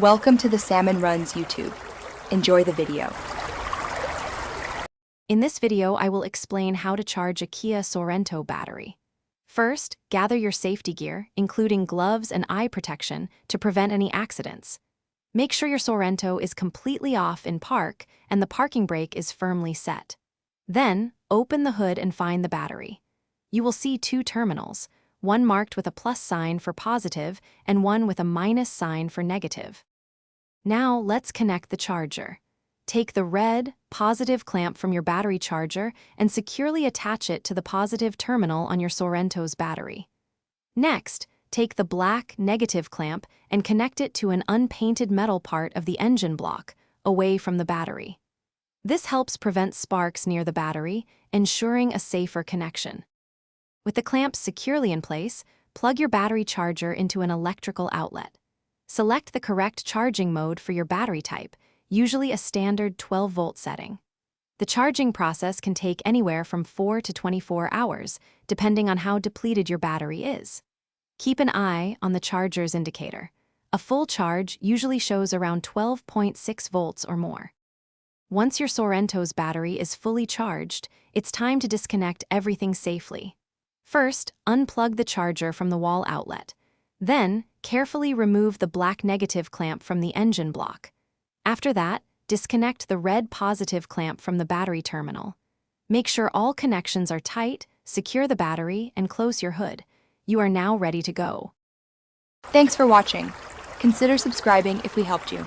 Welcome to the Salmon Runs YouTube. Enjoy the video. In this video, I will explain how to charge a Kia Sorento battery. First, gather your safety gear, including gloves and eye protection, to prevent any accidents. Make sure your Sorento is completely off in park and the parking brake is firmly set. Then, open the hood and find the battery. You will see two terminals, one marked with a plus sign for positive and one with a minus sign for negative. Now, let's connect the charger. Take the red, positive clamp from your battery charger and securely attach it to the positive terminal on your Sorento's battery. Next, take the black, negative clamp and connect it to an unpainted metal part of the engine block, away from the battery. This helps prevent sparks near the battery, ensuring a safer connection. With the clamps securely in place, plug your battery charger into an electrical outlet. Select the correct charging mode for your battery type, usually a standard 12-volt setting. The charging process can take anywhere from 4 to 24 hours, depending on how depleted your battery is. Keep an eye on the charger's indicator. A full charge usually shows around 12.6 volts or more. Once your Sorento's battery is fully charged, it's time to disconnect everything safely. First, unplug the charger from the wall outlet. Then, carefully remove the black negative clamp from the engine block. After that, disconnect the red positive clamp from the battery terminal. Make sure all connections are tight, secure the battery, and close your hood. You are now ready to go. Thanks for watching. Consider subscribing if we helped you.